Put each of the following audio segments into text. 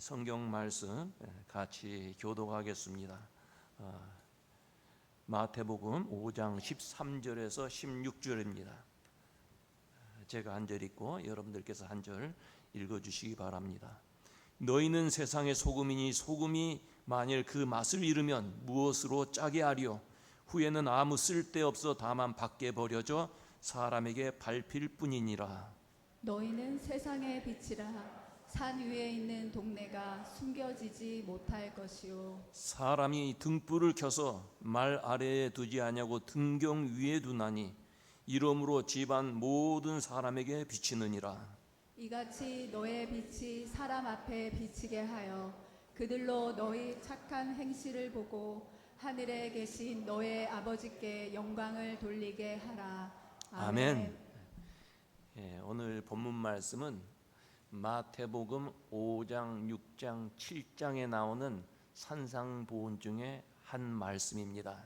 성경 말씀 같이 교독하겠습니다. 마태복음 5장 13절에서 16절입니다. 제가 한 절 읽고 여러분들께서 한 절 읽어주시기 바랍니다. 너희는 세상의 소금이니 소금이 만일 그 맛을 잃으면 무엇으로 짜게 하리요? 후에는 아무 쓸데없어 다만 밖에 버려져 사람에게 밟힐 뿐이니라. 너희는 세상의 빛이라. 산 위에 있는 동네가 숨겨지지 못할 것이요. 사람이 등불을 켜서 말 아래에 두지 아니하고 등경 위에 두나니 이러므로 집안 모든 사람에게 비치느니라. 이같이 너의 빛이 사람 앞에 비치게 하여 그들로 너희 착한 행실을 보고 하늘에 계신 너의 아버지께 영광을 돌리게 하라. 아멘. 오늘 본문 말씀은 마태복음 5장, 6장, 7장에 나오는 산상보훈 중에 한 말씀입니다.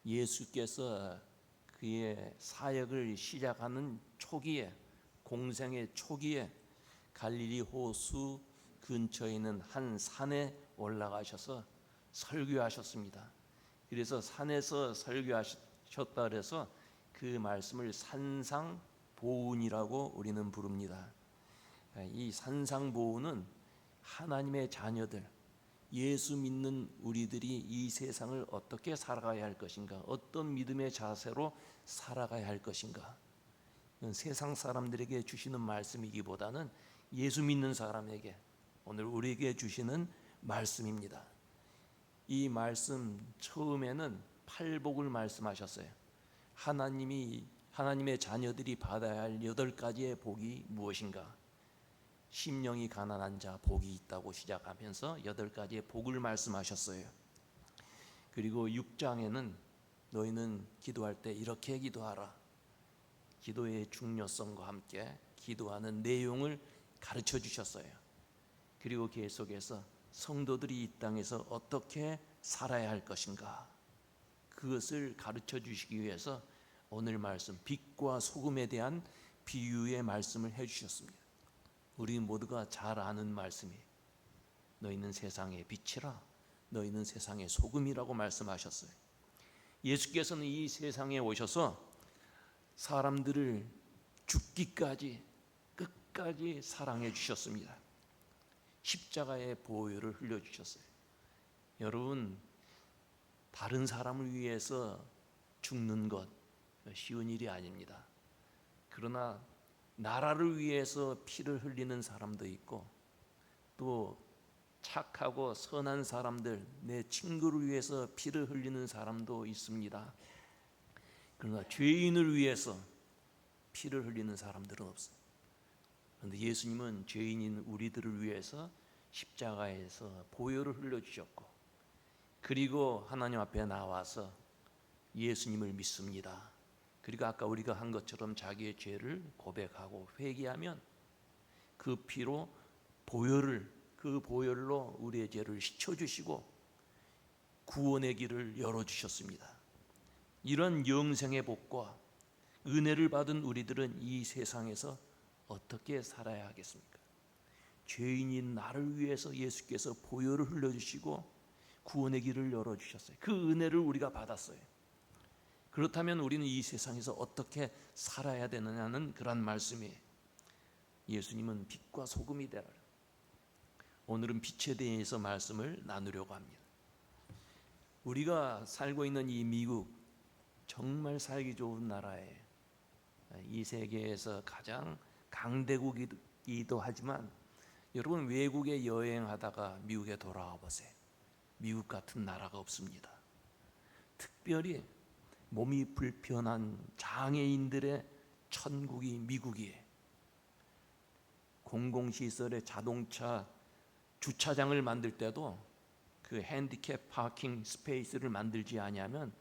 예수께서 그의 사역을 시작하는 초기에, 공생의 초기에 갈릴리 호수 근처에 있는 한 산에 올라가셔서 설교하셨습니다. 그래서 산에서 설교하셨다 그래서 그 말씀을 산상보훈이라고 우리는 부릅니다. 이 산상보훈은 하나님의 자녀들, 예수 믿는 우리들이 이 세상을 어떻게 살아가야 할 것인가, 어떤 믿음의 자세로 살아가야 할 것인가, 세상 사람들에게 주시는 말씀이기보다는 예수 믿는 사람에게, 오늘 우리에게 주시는 말씀입니다. 이 말씀 처음에는 팔복을 말씀하셨어요. 하나님의 자녀들이 받아야 할 8가지의 복이 무엇인가? 심령이 가난한 자 복이 있다고 시작하면서 8가지의 복을 말씀하셨어요. 그리고 6장에는 너희는 기도할 때 이렇게 기도하라. 기도의 중요성과 함께 기도하는 내용을 가르쳐 주셨어요. 그리고 계속해서 성도들이 이 땅에서 어떻게 살아야 할 것인가, 그것을 가르쳐 주시기 위해서 오늘 말씀 빛과 소금에 대한 비유의 말씀을 해주셨습니다. 우리 모두가 잘 아는 말씀이에요. 너희는 세상의 빛이라, 너희는 세상의 소금이라고 말씀하셨어요. 예수께서는 이 세상에 오셔서 사람들을 죽기까지 끝까지 사랑해 주셨습니다. 십자가의 보혈을 흘려주셨어요. 여러분, 다른 사람을 위해서 죽는 것 쉬운 일이 아닙니다. 그러나 나라를 위해서 피를 흘리는 사람도 있고, 또 착하고 선한 사람들, 내 친구를 위해서 피를 흘리는 사람도 있습니다. 그러나 죄인을 위해서 피를 흘리는 사람들은 없어요. 그런데 예수님은 죄인인 우리들을 위해서 십자가에서 보혈을 흘려주셨고, 그리고 하나님 앞에 나와서 예수님을 믿습니다. 그리고 아까 우리가 한 것처럼 자기의 죄를 고백하고 회개하면 그 피로 그 보혈로 우리의 죄를 씻어주시고 구원의 길을 열어주셨습니다. 이런 영생의 복과 은혜를 받은 우리들은 이 세상에서 어떻게 살아야 하겠습니까? 죄인인 나를 위해서 예수께서 보혈을 흘려주시고 구원의 길을 열어주셨어요. 그 은혜를 우리가 받았어요. 그렇다면 우리는 이 세상에서 어떻게 살아야 되느냐는 그런 말씀이에요. 예수님은 빛과 소금이 되라. 오늘은 빛에 대해서 말씀을 나누려고 합니다. 우리가 살고 있는 이 미국, 정말 살기 좋은 나라예요. 이 세계에서 가장 강대국이기도 하지만 여러분, 외국에 여행하다가 미국에 돌아와 보세요. 미국 같은 나라가 없습니다. 특별히 몸이 불편한 장애인들의 천국이 미국이에요. 공공시설의 자동차 주차장을 만들 때도 그 핸디캡 파킹 스페이스를 만들지 아니하면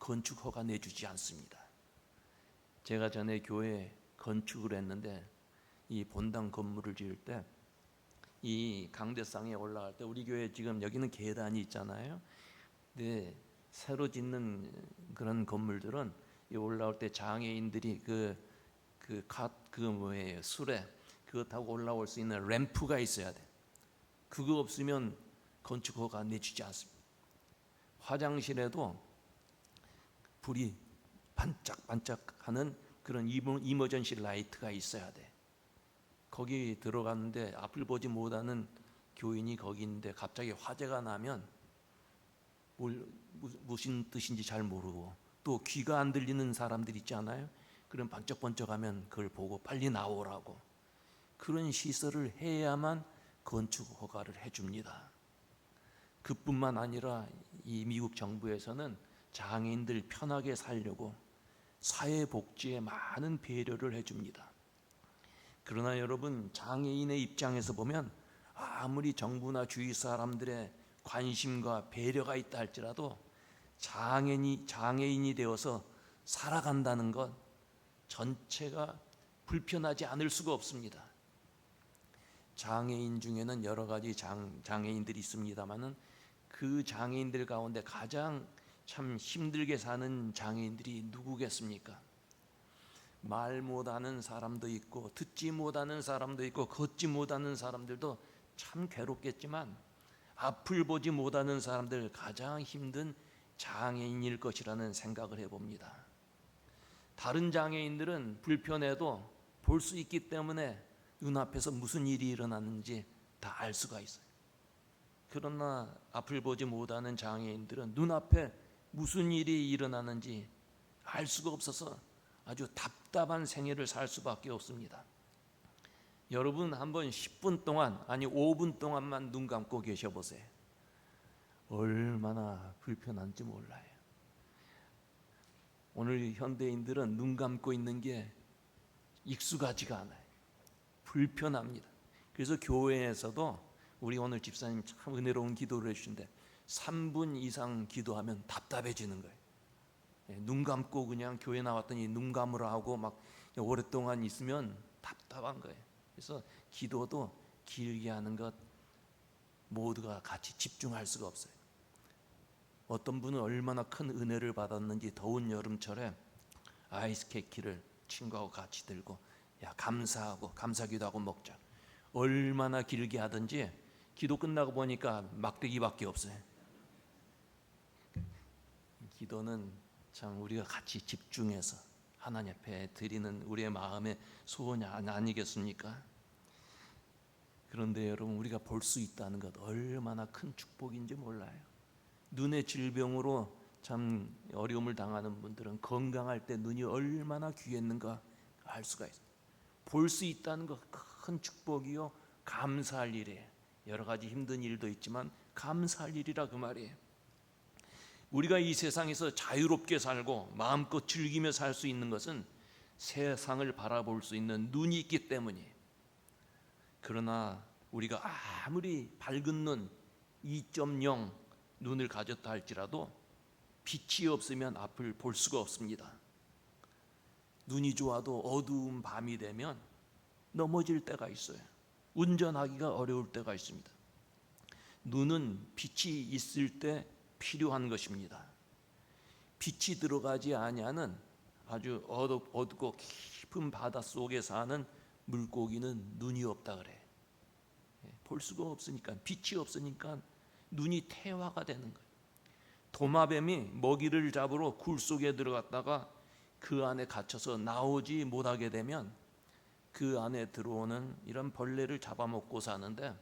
건축 허가 내주지 않습니다. 제가 전에 교회 건축을 했는데 이 본당 건물을 지을 때 이 강대상에 올라갈 때 우리 교회 지금 여기는 계단이 있잖아요. 근데 새로 짓는 그런 건물들은 이 올라올 때 장애인들이 수레 그거 타고 올라올 수 있는 램프가 있어야 돼. 그거 없으면 건축 허가 내주지 않습니다. 화장실에도 불이 반짝반짝하는 그런 이머전시 라이트가 있어야 돼. 거기 들어갔는데 앞을 보지 못하는 교인이 거기 있는데 갑자기 화재가 나면 무슨 뜻인지 잘 모르고, 또 귀가 안 들리는 사람들 있잖아요. 그럼 번쩍번쩍하면 그걸 보고 빨리 나오라고, 그런 시설을 해야만 건축 허가를 해줍니다. 그뿐만 아니라 이 미국 정부에서는 장애인들 편하게 살려고 사회복지에 많은 배려를 해줍니다. 그러나 여러분, 장애인의 입장에서 보면 아무리 정부나 주위 사람들의 관심과 배려가 있다 할지라도 장애인이 되어서 살아간다는 것 전체가 불편하지 않을 수가 없습니다. 장애인 중에는 여러 가지 장애인들이 있습니다만은 그 장애인들 가운데 가장 참 힘들게 사는 장애인들이 누구겠습니까? 말 못하는 사람도 있고, 듣지 못하는 사람도 있고, 걷지 못하는 사람들도 참 괴롭겠지만, 앞을 보지 못하는 사람들 가장 힘든 장애인일 것이라는 생각을 해봅니다. 다른 장애인들은 불편해도 볼 수 있기 때문에 눈앞에서 무슨 일이 일어났는지 다 알 수가 있어요. 그러나 앞을 보지 못하는 장애인들은 눈앞에 무슨 일이 일어나는지 알 수가 없어서 아주 답답한 생애를 살 수밖에 없습니다. 여러분, 한번 10분 동안, 아니 5분 동안만 눈 감고 계셔 보세요. 얼마나 불편한지 몰라요. 오늘 현대인들은 눈 감고 있는 게 익숙하지가 않아요. 불편합니다. 그래서 교회에서도 우리 오늘 집사님 참 은혜로운 기도를 해주신데 3분 이상 기도하면 답답해지는 거예요. 눈 감고 그냥 교회 나왔더니 눈 감으라 하고 막 오랫동안 있으면 답답한 거예요. 그래서 기도도 길게 하는 것 모두가 같이 집중할 수가 없어요. 어떤 분은 얼마나 큰 은혜를 받았는지 더운 여름철에 아이스케이크를 친구하고 같이 들고 감사하고 감사기도하고 먹자. 얼마나 길게 하든지 기도 끝나고 보니까 막대기밖에 없어요. 기도는 참 우리가 같이 집중해서 하나님 앞에 드리는 우리의 마음의 소원이 아니겠습니까? 그런데 여러분, 우리가 볼 수 있다는 것 얼마나 큰 축복인지 몰라요. 눈의 질병으로 참 어려움을 당하는 분들은 건강할 때 눈이 얼마나 귀했는가 알 수가 있어요. 볼 수 있다는 것 큰 축복이요, 감사할 일이에요. 여러 가지 힘든 일도 있지만 감사할 일이라 그 말이에요. 우리가 이 세상에서 자유롭게 살고 마음껏 즐기며 살 수 있는 것은 세상을 바라볼 수 있는 눈이 있기 때문이에요. 그러나 우리가 아무리 밝은 눈 2.0 눈을 가졌다 할지라도 빛이 없으면 앞을 볼 수가 없습니다. 눈이 좋아도 어두운 밤이 되면 넘어질 때가 있어요. 운전하기가 어려울 때가 있습니다. 눈은 빛이 있을 때 필요한 것입니다. 빛이 들어가지 아니하는 아주 어둡고 깊은 바다 속에 사는 물고기는 눈이 없다 그래. 볼 수가 없으니까, 빛이 없으니까 눈이 태화가 되는 거예요. 도마뱀이 먹이를 잡으러 굴 속에 들어갔다가 그 안에 갇혀서 나오지 못하게 되면 그 안에 들어오는 이런 벌레를 잡아먹고 사는데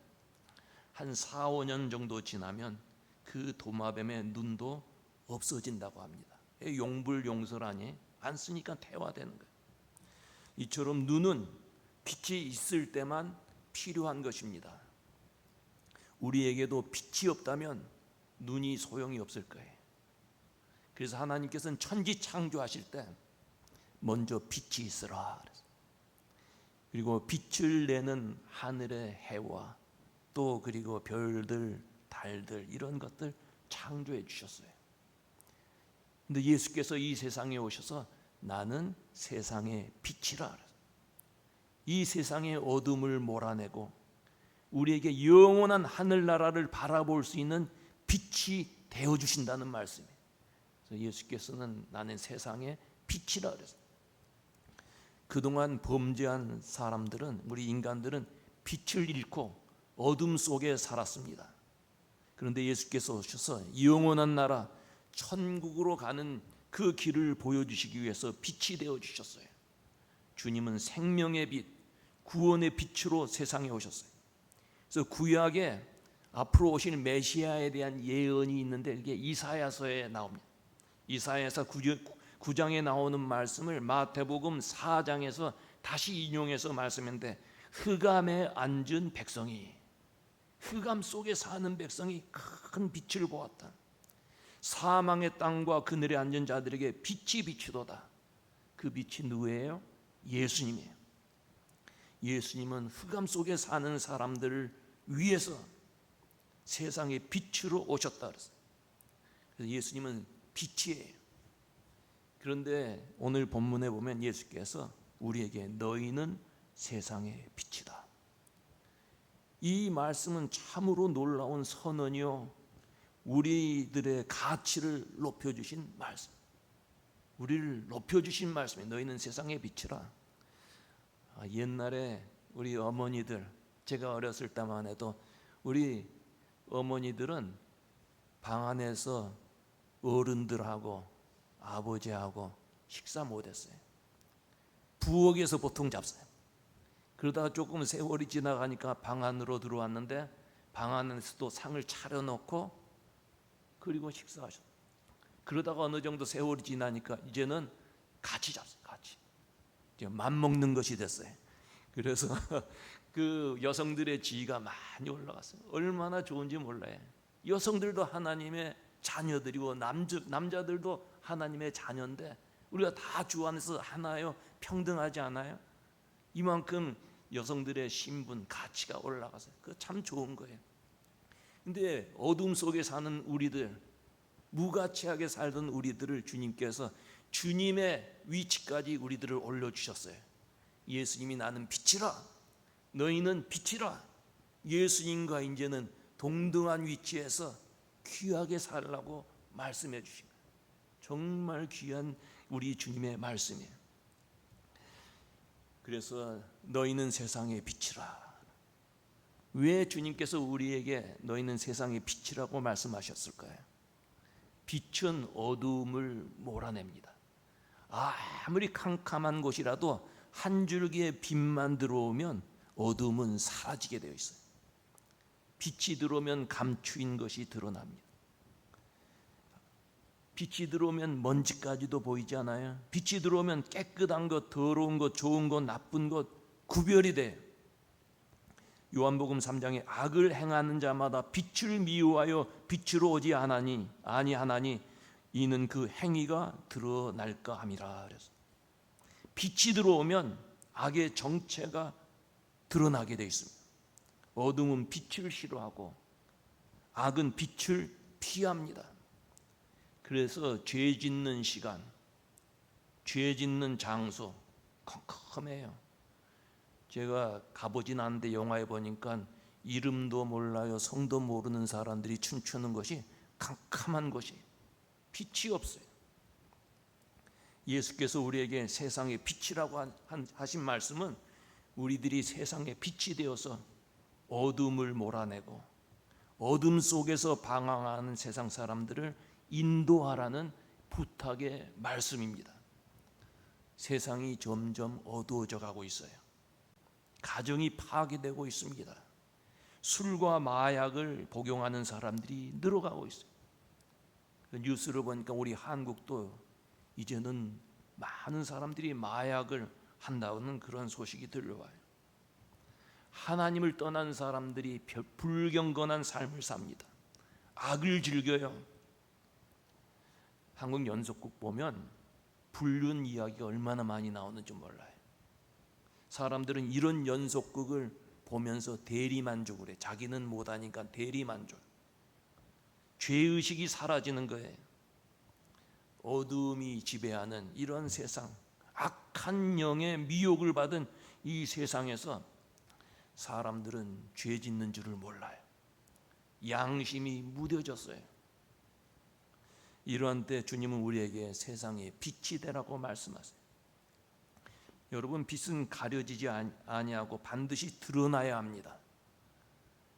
한 4, 5년 정도 지나면 그 도마뱀의 눈도 없어진다고 합니다. 용불용설하니 안 쓰니까 태화되는 거예요. 이처럼 눈은 빛이 있을 때만 필요한 것입니다. 우리에게도 빛이 없다면 눈이 소용이 없을 거예요. 그래서 하나님께서는 천지 창조하실 때 먼저 빛이 있으라 그랬어요. 그리고 빛을 내는 하늘의 해와 또 그리고 별들, 달들 이런 것들 창조해 주셨어요. 근데 예수께서 이 세상에 오셔서 나는 세상의 빛이라 그랬어요. 이 세상의 어둠을 몰아내고 우리에게 영원한 하늘나라를 바라볼 수 있는 빛이 되어 주신다는 말씀이에요. 그래서 예수께서는 나는 세상의 빛이라 그랬어요. 그동안 범죄한 사람들은, 우리 인간들은 빛을 잃고 어둠 속에 살았습니다. 그런데 예수께서 오셔서 영원한 나라 천국으로 가는 그 길을 보여주시기 위해서 빛이 되어 주셨어요. 주님은 생명의 빛, 구원의 빛으로 세상에 오셨어요. 그래서 구약에 앞으로 오실 메시아에 대한 예언이 있는데 이게 이사야서에 나옵니다. 이사야서 9장에 나오는 말씀을 마태복음 4장에서 다시 인용해서 말씀인데, 흑암에 앉은 백성이, 흑암 속에 사는 백성이 큰 빛을 보았다. 사망의 땅과 그늘에 앉은 자들에게 빛이 비추도다. 그 빛이 누구예요? 예수님이에요. 예수님은 흑암 속에 사는 사람들을 위해서 세상의 빛으로 오셨다 그랬어요. 그래서 예수님은 빛이에요. 그런데 오늘 본문에 보면 예수께서 우리에게 너희는 세상의 빛이다. 이 말씀은 참으로 놀라운 선언이요, 우리들의 가치를 높여주신 말씀, 우리를 높여주신 말씀이에요. 너희는 세상의 빛이라. 옛날에 우리 어머니들, 제가 어렸을 때만 해도 우리 어머니들은 방 안에서 어른들하고 아버지하고 식사 못했어요. 부엌에서 보통 잡사요. 그러다가 조금 세월이 지나가니까 방 안으로 들어왔는데 방 안에서도 상을 차려놓고 그리고 식사하셨어요. 그러다가 어느 정도 세월이 지나니까 이제는 같이 잡어요. 같이 이제 맘먹는 것이 됐어요. 그래서 그 여성들의 지위가 많이 올라갔어요. 얼마나 좋은지 몰라요. 여성들도 하나님의 자녀들이고 남자들도 하나님의 자녀인데 우리가 다 주 안에서 하나요, 평등하지 않아요? 이만큼 여성들의 신분, 가치가 올라가서요. 그거 참 좋은 거예요. 근데 어둠 속에 사는 우리들, 무가치하게 살던 우리들을 주님께서 주님의 위치까지 우리들을 올려주셨어요. 예수님이 나는 빛이라, 너희는 빛이라. 예수님과 이제는 동등한 위치에서 귀하게 살라고 말씀해 주신 거예요. 정말 귀한 우리 주님의 말씀이에요. 그래서 너희는 세상의 빛이라. 왜 주님께서 우리에게 너희는 세상의 빛이라고 말씀하셨을까요? 빛은 어두움을 몰아냅니다. 아무리 캄캄한 곳이라도 한 줄기의 빛만 들어오면 어두움은 사라지게 되어 있어요. 빛이 들어오면 감추인 것이 드러납니다. 빛이 들어오면 먼지까지도 보이지 않아요? 빛이 들어오면 깨끗한 것, 더러운 것, 좋은 것, 나쁜 것 구별이 돼요. 요한복음 3장에 악을 행하는 자마다 빛을 미워하여 빛으로 오지 아니하나니 이는 그 행위가 드러날까 함이라. 그래서 빛이 들어오면 악의 정체가 드러나게 되어 있습니다. 어둠은 빛을 싫어하고 악은 빛을 피합니다. 그래서 죄 짓는 시간, 죄 짓는 장소 컴컴해요. 제가 가보진 않는데 영화에 보니까 이름도 몰라요, 성도 모르는 사람들이 춤추는 것이 캄캄한 곳이, 빛이 없어요. 예수께서 우리에게 세상의 빛이라고 하신 말씀은 우리들이 세상의 빛이 되어서 어둠을 몰아내고 어둠 속에서 방황하는 세상 사람들을 인도하라는 부탁의 말씀입니다. 세상이 점점 어두워져 가고 있어요. 가정이 파괴되고 있습니다. 술과 마약을 복용하는 사람들이 늘어가고 있어요. 뉴스를 보니까 우리 한국도 이제는 많은 사람들이 마약을 한다는 그런 소식이 들려와요. 하나님을 떠난 사람들이 불경건한 삶을 삽니다. 악을 즐겨요. 한국 연속극 보면 불륜 이야기가 얼마나 많이 나오는지 몰라요. 사람들은 이런 연속극을 보면서 대리만족을 해. 자기는 못하니까 대리만족. 죄의식이 사라지는 거예요. 어둠이 지배하는 이런 세상, 악한 영의 미혹을 받은 이 세상에서 사람들은 죄 짓는 줄을 몰라요. 양심이 무뎌졌어요. 이러한 때 주님은 우리에게 세상의 빛이 되라고 말씀하세요. 여러분, 빛은 가려지지 아니하고 반드시 드러나야 합니다.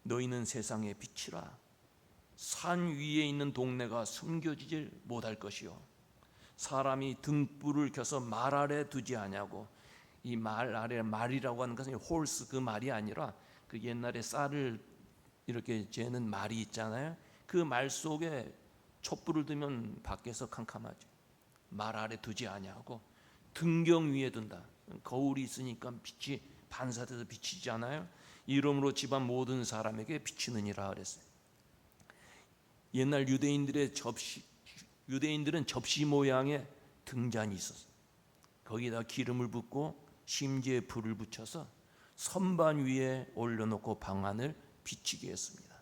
너희는 세상의 빛이라. 산 위에 있는 동네가 숨겨지질 못할 것이요 사람이 등불을 켜서 말 아래 두지 아니하고, 이 말 아래, 말이라고 하는 것은 홀스 그 말이 아니라 그 옛날에 쌀을 이렇게 재는 말이 있잖아요. 그 말 속에 촛불을 두면 밖에서 캄캄하죠. 말 아래 두지 아니하고 등경 위에 둔다. 거울이 있으니까 빛이 반사돼서 비치잖아요. 이러므로 집안 모든 사람에게 비치느니라 그랬어요. 옛날 유대인들은 접시 모양의 등잔이 있었어요. 거기다 기름을 붓고 심지에 불을 붙여서 선반 위에 올려놓고 방안을 비치게 했습니다.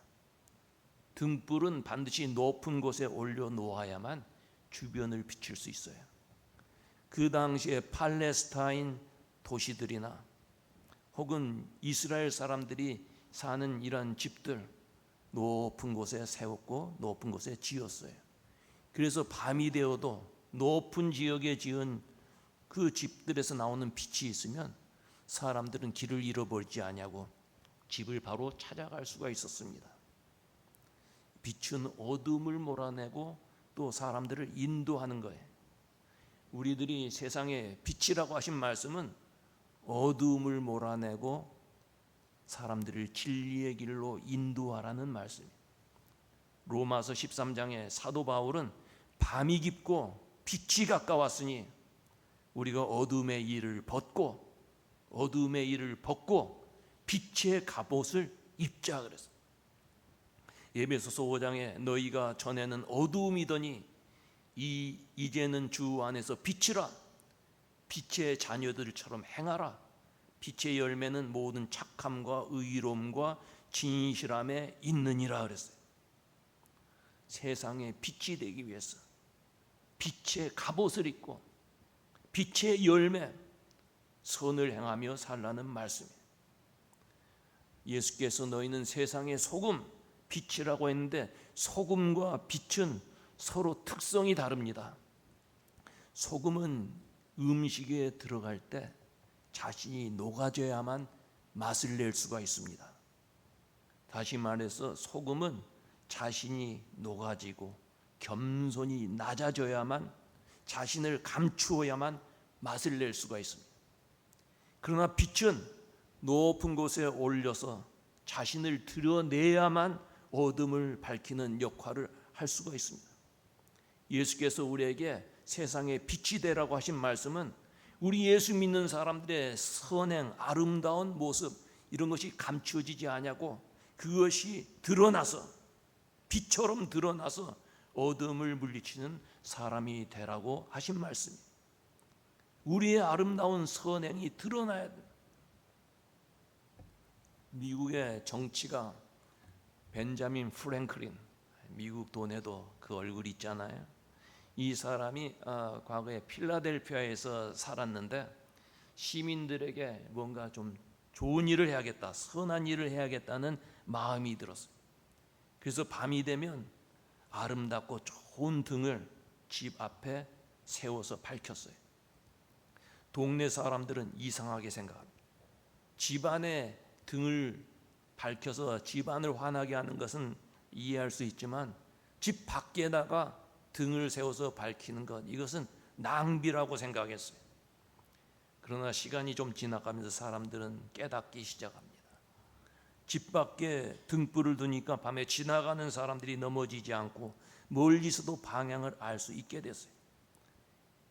등불은 반드시 높은 곳에 올려놓아야만 주변을 비칠 수 있어요. 그 당시에 팔레스타인 도시들이나 혹은 이스라엘 사람들이 사는 이런 집들 높은 곳에 세웠고 높은 곳에 지었어요. 그래서 밤이 되어도 높은 지역에 지은 그 집들에서 나오는 빛이 있으면 사람들은 길을 잃어버리지 아니하고 집을 바로 찾아갈 수가 있었습니다. 빛은 어둠을 몰아내고 또 사람들을 인도하는 거예요. 우리들이 세상에 빛이라고 하신 말씀은 어둠을 몰아내고 사람들을 진리의 길로 인도하라는 말씀이에요. 로마서 13장에 사도 바울은 밤이 깊고 빛이 가까웠으니 우리가 어둠의 일을 벗고 빛의 갑옷을 입자 그랬어요. 에베소서 5장에 너희가 전에는 어두움이더니 이제는 주 안에서 빛이라. 빛의 자녀들처럼 행하라. 빛의 열매는 모든 착함과 의로움과 진실함에 있느니라 그랬어요. 세상에 빛이 되기 위해서 빛의 갑옷을 입고 빛의 열매, 선을 행하며 살라는 말씀이에요. 예수께서 너희는 세상의 소금, 빛이라고 했는데 소금과 빛은 서로 특성이 다릅니다. 소금은 음식에 들어갈 때 자신이 녹아져야만 맛을 낼 수가 있습니다. 다시 말해서 소금은 자신이 녹아지고 겸손히 낮아져야만, 자신을 감추어야만 맛을 낼 수가 있습니다. 그러나 빛은 높은 곳에 올려서 자신을 드러내야만 어둠을 밝히는 역할을 할 수가 있습니다. 예수께서 우리에게 세상에 빛이 되라고 하신 말씀은 우리 예수 믿는 사람들의 선행, 아름다운 모습, 이런 것이 감추어지지 않냐고, 그것이 드러나서 빛처럼 드러나서 어둠을 물리치는 사람이 되라고 하신 말씀입니다. 우리의 아름다운 선행이 드러나야 돼요. 미국의 정치가 벤자민 프랭클린, 미국 돈에도 그 얼굴 있잖아요. 이 사람이 과거에 필라델피아에서 살았는데 시민들에게 뭔가 좀 좋은 일을 해야겠다, 선한 일을 해야겠다는 마음이 들었어요. 그래서 밤이 되면 아름답고 좋은 등을 집 앞에 세워서 밝혔어요. 동네 사람들은 이상하게 생각합니다. 집안에 등을 밝혀서 집안을 환하게 하는 것은 이해할 수 있지만 집 밖에다가 등을 세워서 밝히는 것, 이것은 낭비라고 생각했어요. 그러나 시간이 좀 지나가면서 사람들은 깨닫기 시작합니다. 집 밖에 등불을 두니까 밤에 지나가는 사람들이 넘어지지 않고 멀리서도 방향을 알 수 있게 됐어요.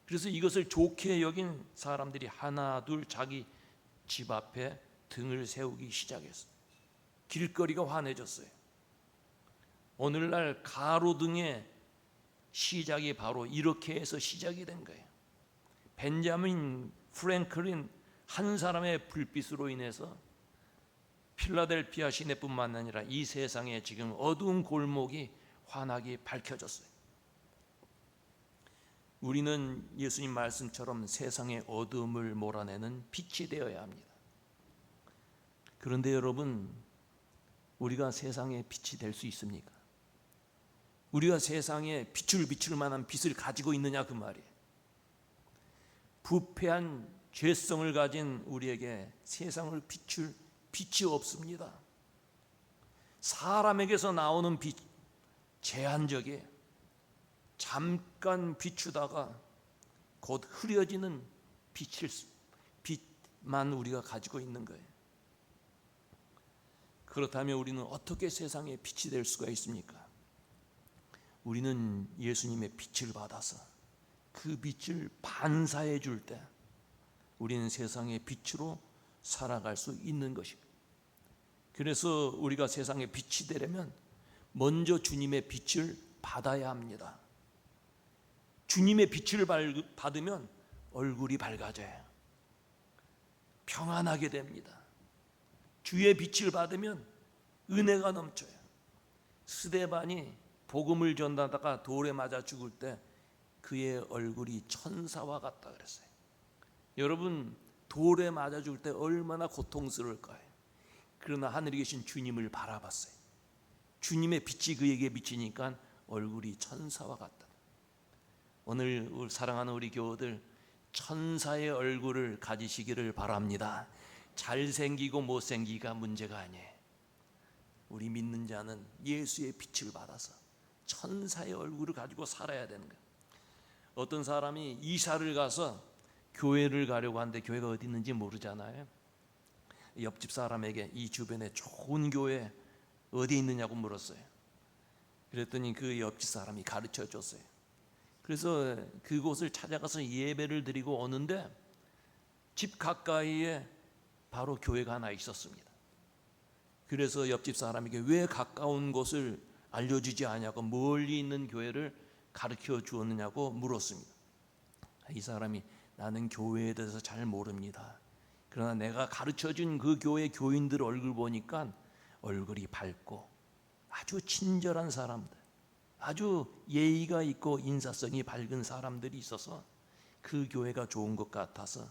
그래서 이것을 좋게 여긴 사람들이 하나 둘 자기 집 앞에 등을 세우기 시작했어요. 길거리가 환해졌어요. 오늘날 가로등의 시작이 바로 이렇게 해서 시작이 된 거예요. 벤자민 프랭클린 한 사람의 불빛으로 인해서 필라델피아 시내뿐만 아니라 이 세상에 지금 어두운 골목이 환하게 밝혀졌어요. 우리는 예수님 말씀처럼 세상의 어둠을 몰아내는 빛이 되어야 합니다. 그런데 여러분, 우리가 세상의 빛이 될 수 있습니까? 우리가 세상에 빛을 비출 만한 빛을 가지고 있느냐, 그 말이에요. 부패한 죄성을 가진 우리에게 세상을 비출 빛이 없습니다. 사람에게서 나오는 빛 제한적이에요. 잠깐 비추다가 곧 흐려지는 빛만 우리가 가지고 있는 거예요. 그렇다면 우리는 어떻게 세상에 빛이 될 수가 있습니까? 우리는 예수님의 빛을 받아서 그 빛을 반사해 줄 때 우리는 세상의 빛으로 살아갈 수 있는 것입니다. 그래서 우리가 세상의 빛이 되려면 먼저 주님의 빛을 받아야 합니다. 주님의 빛을 받으면 얼굴이 밝아져요. 평안하게 됩니다. 주의 빛을 받으면 은혜가 넘쳐요. 스데반이 복음을 전하다가 돌에 맞아 죽을 때 그의 얼굴이 천사와 같다 그랬어요. 여러분, 돌에 맞아 죽을 때 얼마나 고통스러울까요? 그러나 하늘에 계신 주님을 바라봤어요. 주님의 빛이 그에게 비치니까 얼굴이 천사와 같다. 오늘 사랑하는 우리 교우들, 천사의 얼굴을 가지시기를 바랍니다. 잘생기고 못생기가 문제가 아니에요. 우리 믿는 자는 예수의 빛을 받아서 천사의 얼굴을 가지고 살아야 되는 거예요. 어떤 사람이 이사를 가서 교회를 가려고 하는데 교회가 어디 있는지 모르잖아요. 옆집 사람에게 이 주변에 좋은 교회 어디 있느냐고 물었어요. 그랬더니 그 옆집 사람이 가르쳐 줬어요. 그래서 그곳을 찾아가서 예배를 드리고 오는데 집 가까이에 바로 교회가 하나 있었습니다. 그래서 옆집 사람에게 왜 가까운 곳을 알려주지 않냐고, 멀리 있는 교회를 가르쳐 주었느냐고 물었습니다. 이 사람이 나는 교회에 대해서 잘 모릅니다. 그러나 내가 가르쳐준 그 교회 교인들 얼굴 보니까 얼굴이 밝고 아주 친절한 사람들, 아주 예의가 있고 인사성이 밝은 사람들이 있어서 그 교회가 좋은 것 같아서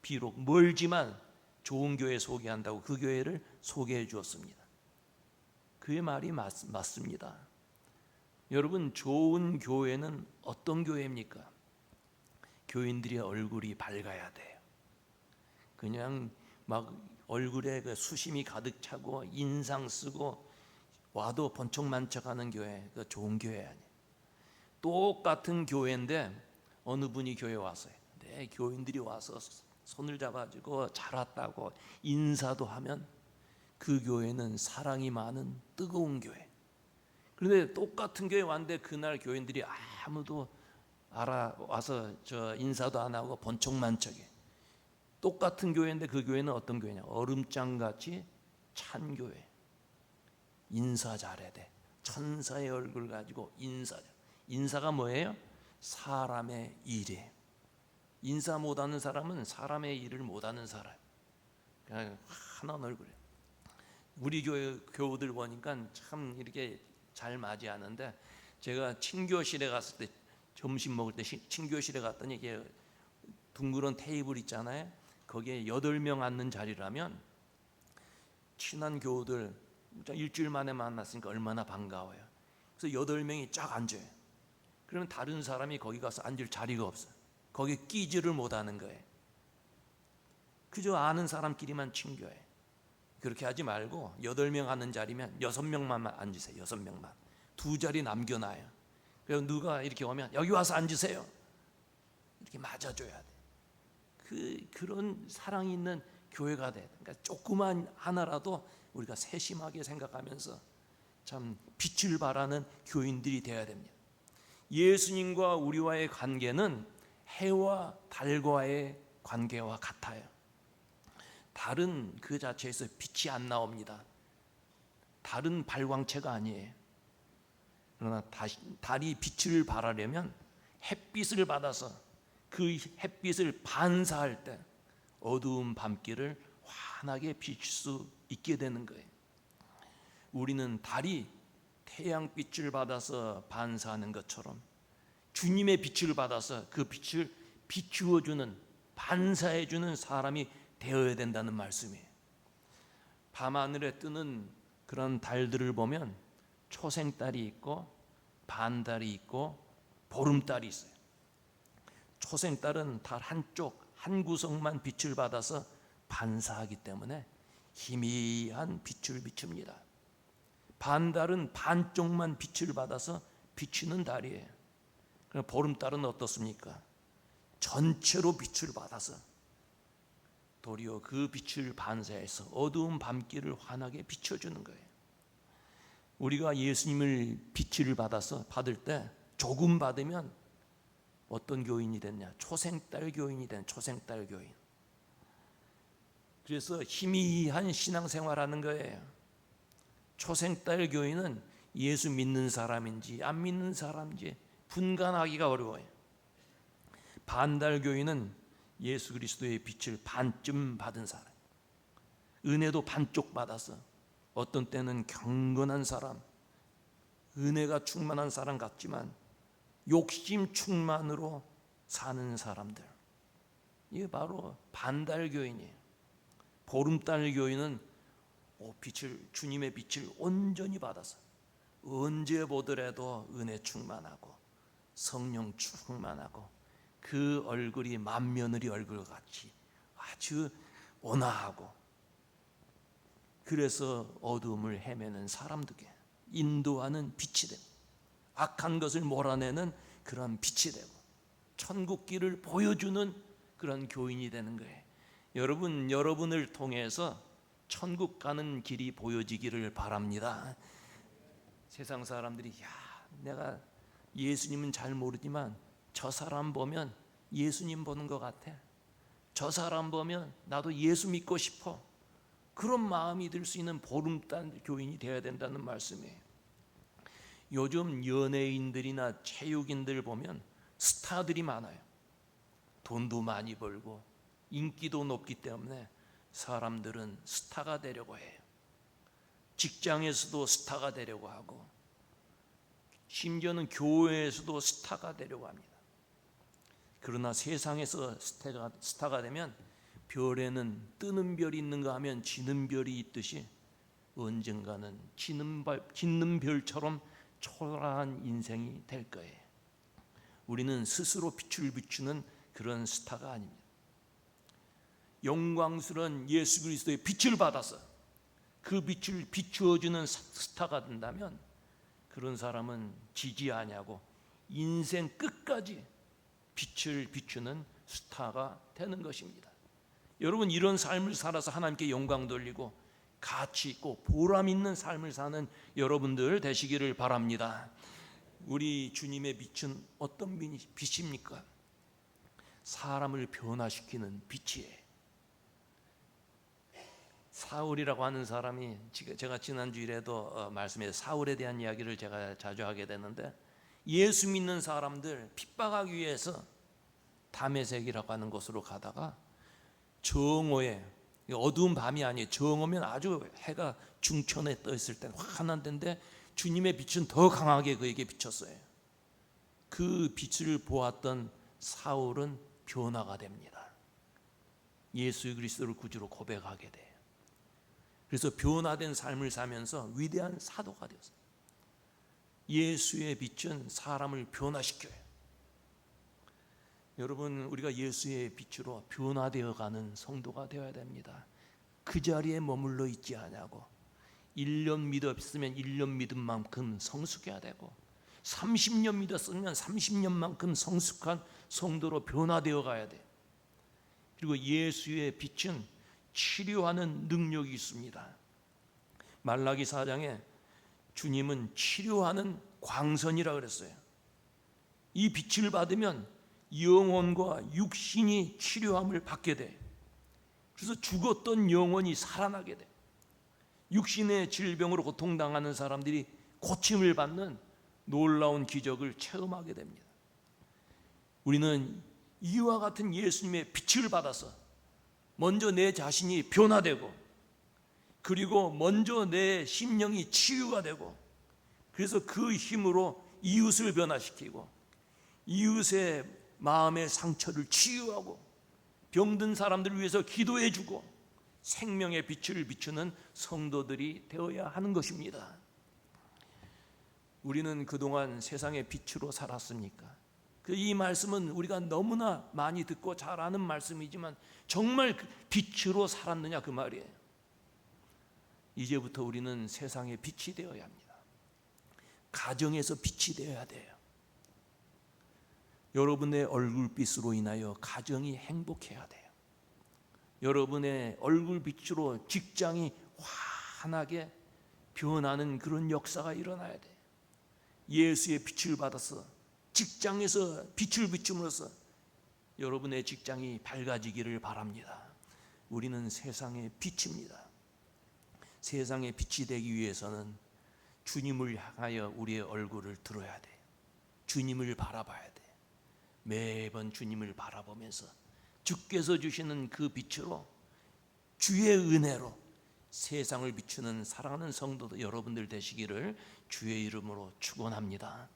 비록 멀지만 좋은 교회 소개한다고 그 교회를 소개해 주었습니다. 그의 말이 맞습니다. 여러분, 좋은 교회는 어떤 교회입니까? 교인들의 얼굴이 밝아야 돼요. 그냥 막 얼굴에 그 수심이 가득 차고 인상 쓰고 와도 번쩍만쩍하는 교회, 그 좋은 교회 아니에요. 똑같은 교회인데 어느 분이 교회 왔어요. 네, 교인들이 와서 손을 잡아주고 잘 왔다고 인사도 하면 그 교회는 사랑이 많은 뜨거운 교회. 그런데 똑같은 교회 왔는데 그날 교인들이 아무도 알아와서 인사도 안 하고 번쩍만쩍해. 똑같은 교회인데 그 교회는 어떤 교회냐? 얼음장같이 찬 교회. 인사 잘해야 돼. 천사의 얼굴 가지고 인사가 뭐예요? 사람의 일이에요. 인사 못하는 사람은 사람의 일을 못하는 사람. 그냥 환한 얼굴. 우리 교회 교우들 보니까 참 이렇게 잘 맞이하는데, 제가 친교실에 갔을 때 점심 먹을 때 친교실에 갔더니 이게 둥그런 테이블 있잖아요. 거기에 8명 앉는 자리라면 친한 교우들 일주일 만에 만났으니까 얼마나 반가워요. 그래서 8명이 쫙 앉아요. 그러면 다른 사람이 거기 가서 앉을 자리가 없어요. 거기에 끼지를 못하는 거예요. 그저 아는 사람끼리만 친교해. 그렇게 하지 말고 8명 앉는 자리면 6명만 앉으세요. 6명만. 2자리 남겨놔요. 그래서 누가 이렇게 오면 여기 와서 앉으세요. 이렇게 맞아줘야 돼. 그런 사랑이 있는 교회가 돼. 그러니까 조그만 하나라도 우리가 세심하게 생각하면서 참 빛을 발하는 교인들이 되어야 됩니다. 예수님과 우리와의 관계는 해와 달과의 관계와 같아요. 달은 그 자체에서 빛이 안 나옵니다. 달은 발광체가 아니에요. 그러나 달이 빛을 발하려면 햇빛을 받아서 그 햇빛을 반사할 때 어두운 밤길을 환하게 비출 수 있게 되는 거예요. 우리는 달이 태양빛을 받아서 반사하는 것처럼 주님의 빛을 받아서 그 빛을 비추어주는, 반사해주는 사람이 되어야 된다는 말씀이에요. 밤하늘에 뜨는 그런 달들을 보면 초생달이 있고 반달이 있고 보름달이 있어요. 초생달은 달 한쪽 한 구석만 빛을 받아서 반사하기 때문에 희미한 빛을 비춥니다. 반달은 반쪽만 빛을 받아서 비추는 달이에요. 그럼 보름달은 어떻습니까? 전체로 빛을 받아서 도리어 그 빛을 반사해서 어두운 밤길을 환하게 비춰주는 거예요. 우리가 예수님을 빛을 받을 때 조금 받으면 어떤 교인이 됐냐? 초생딸 교인이 된 초생딸 교인. 그래서 희미한 신앙생활하는 거예요. 초생딸 교인은 예수 믿는 사람인지 안 믿는 사람인지 분간하기가 어려워요. 반달 교인은 예수 그리스도의 빛을 반쯤 받은 사람, 은혜도 반쪽 받아서 어떤 때는 경건한 사람, 은혜가 충만한 사람 같지만 욕심 충만으로 사는 사람들, 이게 바로 반달 교인이에요. 보름달 교인은 주님의 빛을 온전히 받아서 언제 보더라도 은혜 충만하고 성령 충만하고 그 얼굴이 맏며느리 얼굴같이 아주 온화하고, 그래서 어두움을 헤매는 사람들에게 인도하는 빛이 되고 악한 것을 몰아내는 그런 빛이 되고 천국 길을 보여주는 그런 교인이 되는 거예요. 여러분을 통해서 천국 가는 길이 보여지기를 바랍니다. 세상 사람들이 내가 예수님은 잘 모르지만 저 사람 보면 예수님 보는 것 같아, 저 사람 보면 나도 예수 믿고 싶어, 그런 마음이 들 수 있는 보름달 교인이 되어야 된다는 말씀이에요. 요즘 연예인들이나 체육인들 보면 스타들이 많아요. 돈도 많이 벌고 인기도 높기 때문에 사람들은 스타가 되려고 해요. 직장에서도 스타가 되려고 하고 심지어는 교회에서도 스타가 되려고 합니다. 그러나 세상에서 스타가 되면 별에는 뜨는 별이 있는가 하면 지는 별이 있듯이 언젠가는 짓는 별처럼 초라한 인생이 될 거예요. 우리는 스스로 빛을 비추는 그런 스타가 아닙니다. 영광스러운 예수 그리스도의 빛을 받아서 그 빛을 비추어주는 스타가 된다면 그런 사람은 지지 아니하고 인생 끝까지 빛을 비추는 스타가 되는 것입니다. 여러분, 이런 삶을 살아서 하나님께 영광 돌리고 가치 있고 보람 있는 삶을 사는 여러분들 되시기를 바랍니다. 우리 주님의 빛은 어떤 빛입니까? 사람을 변화시키는 빛이에요. 사울이라고 하는 사람이, 제가 지난주일에도 말씀에 사울에 대한 이야기를 제가 자주 하게 되는데, 예수 믿는 사람들 핍박하기 위해서 다메섹이라고 하는 곳으로 가다가 정오에, 어두운 밤이 아니에요, 정오면 아주 해가 중천에 떠 있을 때 환한 데인데 주님의 빛은 더 강하게 그에게 비쳤어요. 그 빛을 보았던 사울은 변화가 됩니다. 예수 그리스도를 구주로 고백하게 돼요. 그래서 변화된 삶을 사면서 위대한 사도가 되었어요. 예수의 빛은 사람을 변화시켜요. 여러분, 우리가 예수의 빛으로 변화되어가는 성도가 되어야 됩니다. 그 자리에 머물러 있지 않냐고. 1년 믿었으면 1년 믿은 만큼 성숙해야 되고 30년 믿었으면 30년만큼 성숙한 성도로 변화되어 가야 돼. 그리고 예수의 빛은 치료하는 능력이 있습니다. 말라기 4장에 주님은 치료하는 광선이라 그랬어요. 이 빛을 받으면 영혼과 육신이 치료함을 받게 돼. 그래서 죽었던 영혼이 살아나게 돼. 육신의 질병으로 고통당하는 사람들이 고침을 받는 놀라운 기적을 체험하게 됩니다. 우리는 이와 같은 예수님의 빛을 받아서 먼저 내 자신이 변화되고, 그리고 먼저 내 심령이 치유가 되고, 그래서 그 힘으로 이웃을 변화시키고 이웃의 마음의 상처를 치유하고 병든 사람들을 위해서 기도해주고 생명의 빛을 비추는 성도들이 되어야 하는 것입니다. 우리는 그동안 세상의 빛으로 살았습니까? 이 말씀은 우리가 너무나 많이 듣고 잘 아는 말씀이지만 정말 빛으로 살았느냐 그 말이에요. 이제부터 우리는 세상의 빛이 되어야 합니다. 가정에서 빛이 되어야 돼요. 여러분의 얼굴빛으로 인하여 가정이 행복해야 돼요. 여러분의 얼굴빛으로 직장이 환하게 변하는 그런 역사가 일어나야 돼요. 예수의 빛을 받아서 직장에서 빛을 비춤으로써 여러분의 직장이 밝아지기를 바랍니다. 우리는 세상의 빛입니다. 세상의 빛이 되기 위해서는 주님을 향하여 우리의 얼굴을 들어야 돼요. 주님을 바라봐야 돼요. 매번 주님을 바라보면서 주께서 주시는 그 빛으로, 주의 은혜로 세상을 비추는 사랑하는 성도 여러분들 되시기를 주의 이름으로 축원합니다.